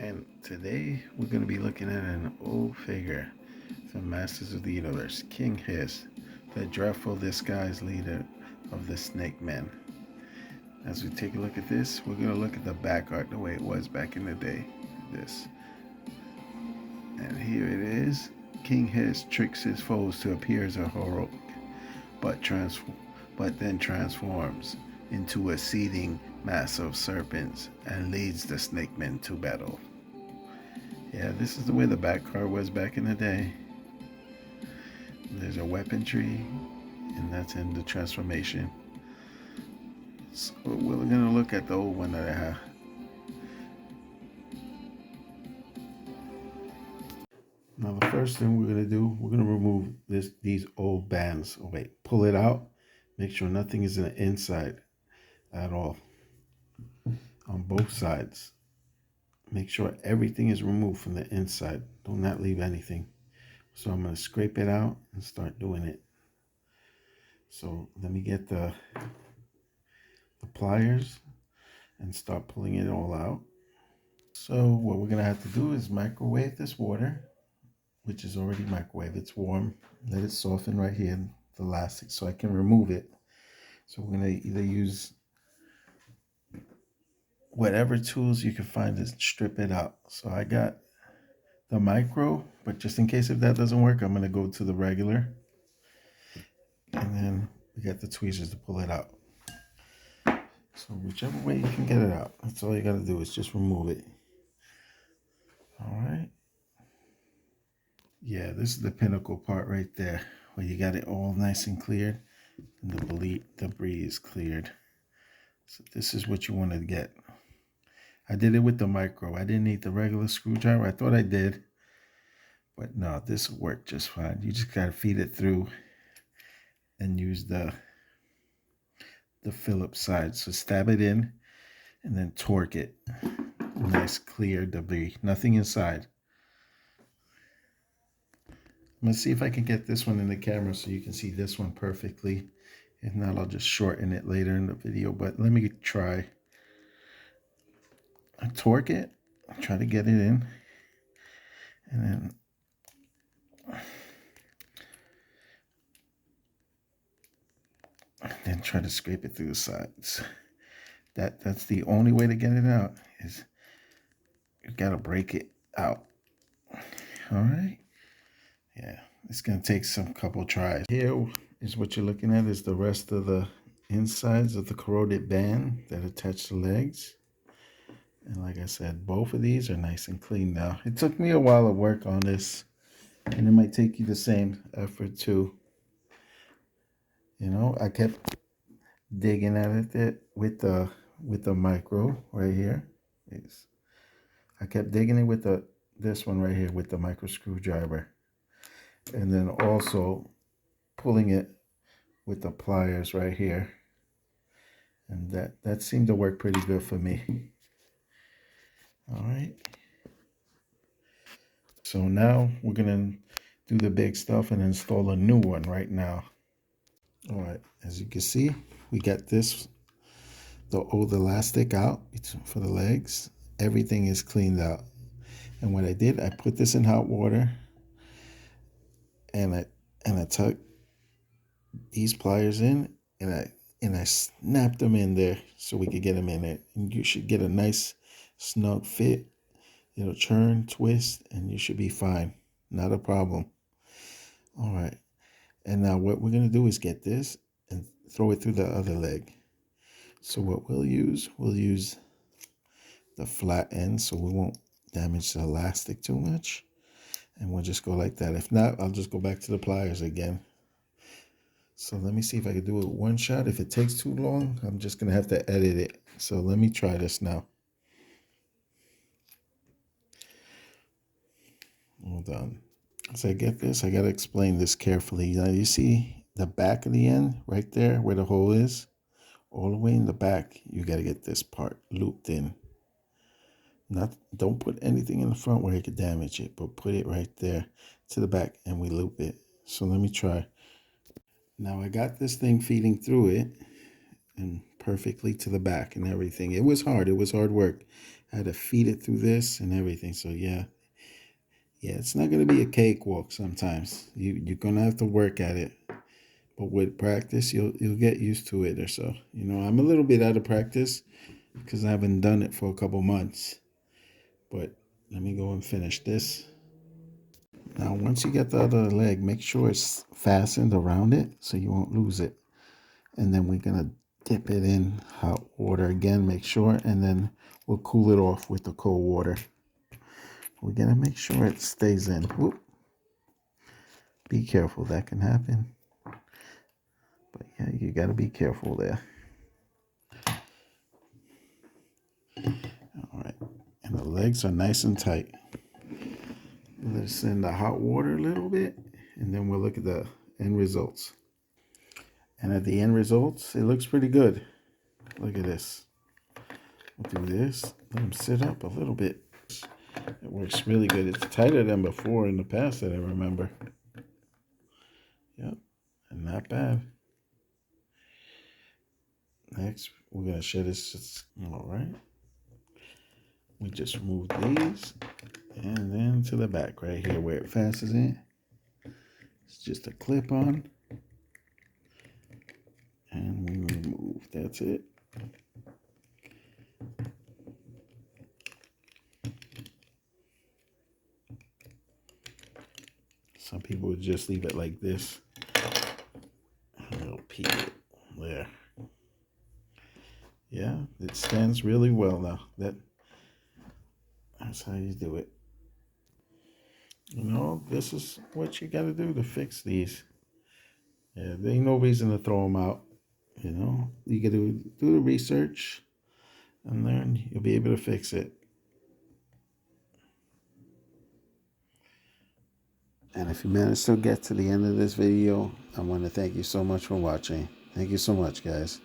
And today we're going to be looking at an old figure from Masters of the Universe, King Hiss, the dreadful disguised leader of the Snake Men. As we take a look at this, we're going to look at the back art the way it was back in the day. This. And here it is. King Hiss tricks his foes to appear as a heroic, but then transforms into a seething mass of serpents and leads the Snake Men to battle. Yeah, this is the way the back art was back in the day. There's a weapon tree, and that's in the transformation. So we're gonna look at the old one that I have. Now the first thing we're gonna do, we're gonna remove these old bands. Oh wait, pull it out. Make sure nothing is in the inside at all. On both sides. Make sure everything is removed from the inside. Do not leave anything. So I'm going to scrape it out and start doing it. So let me get the pliers and start pulling it all out. So what we're going to have to do is microwave this water, which is already microwaved. It's warm. Let it soften right here, the elastic, so I can remove it. So we're going to either use whatever tools you can find to strip it out. So I got the micro, but just in case if that doesn't work, I'm going to go to the regular. And then we got the tweezers to pull it out. So whichever way you can get it out, that's all you got to do is just remove it. All right. Yeah, this is the pinnacle part right there, where you got it all nice and cleared, and the debris is cleared. So this is what you want to get. I did it with the micro. I didn't need the regular screwdriver. I thought I did, but no, this will work just fine. You just got to feed it through and use the Phillips side. So stab it in and then torque it. Nice clear debris. Nothing inside. I'm going to see if I can get this one in the camera so you can see this one perfectly. If not, I'll just shorten it later in the video. But let me try. I torque it. Try to get it in. And then try to scrape it through the sides. That's the only way to get it out, is you gotta break it out. All right. Yeah, it's gonna take some couple tries. Here is what you're looking at, is the rest of the insides of the corroded band that attach the legs. And like I said, both of these are nice and clean now. It took me a while to work on this, and it might take you the same effort too. You know, I kept digging at it with the micro right here. I kept digging it with this one right here with the micro screwdriver, and then also pulling it with the pliers right here, and that seemed to work pretty good for me. All right, so now we're gonna do the big stuff and install a new one right now. All right, as you can see, we got the old elastic out for the legs. Everything is cleaned out. And what I did, I put this in hot water, and I tucked these pliers in, and I snapped them in there so we could get them in there. And you should get a nice snug fit. It'll turn, twist, and you should be fine. Not a problem. All right. And now what we're going to do is get this and throw it through the other leg. So what we'll use the flat end so we won't damage the elastic too much. And we'll just go like that. If not, I'll just go back to the pliers again. So let me see if I can do it one shot. If it takes too long, I'm just going to have to edit it. So let me try this now. Hold on. As I get this, I got to explain this carefully. Now you see the back of the end right there where the hole is? All the way in the back, you got to get this part looped in. Don't put anything in the front where you could damage it, but put it right there to the back and we loop it. So let me try. Now I got this thing feeding through it and perfectly to the back and everything. It was hard. It was hard work. had to feed it through this and everything. So yeah, it's not going to be a cakewalk sometimes. You're going to have to work at it. But with practice, you'll get used to it or so. You know, I'm a little bit out of practice because I haven't done it for a couple months. But let me go and finish this. Now, once you get the other leg, make sure it's fastened around it so you won't lose it. And then we're going to dip it in hot water again, make sure, and then we'll cool it off with the cold water. We're going to make sure it stays in. Whoop. Be careful, that can happen. But yeah, you got to be careful there. All right, and the legs are nice and tight. Let's in the hot water a little bit, and then we'll look at the end results. And at the end results, it looks pretty good. Look at this. We'll do this. Let them sit up a little bit. It works really good. It's tighter than before in the past that I remember. Yep, and not bad. Next, we're going to share this. All right. We just remove these. And then to the back right here where it fastens in. It's just a clip on. And we remove. That's it. Some people would just leave it like this. I'll peel it there. Yeah, it stands really well now. That's how you do it. You know, this is what you got to do to fix these. Yeah, there ain't no reason to throw them out. You know, you got to do the research and learn. You'll be able to fix it. And if you managed to get to the end of this video, I want to thank you so much for watching. Thank you so much, guys.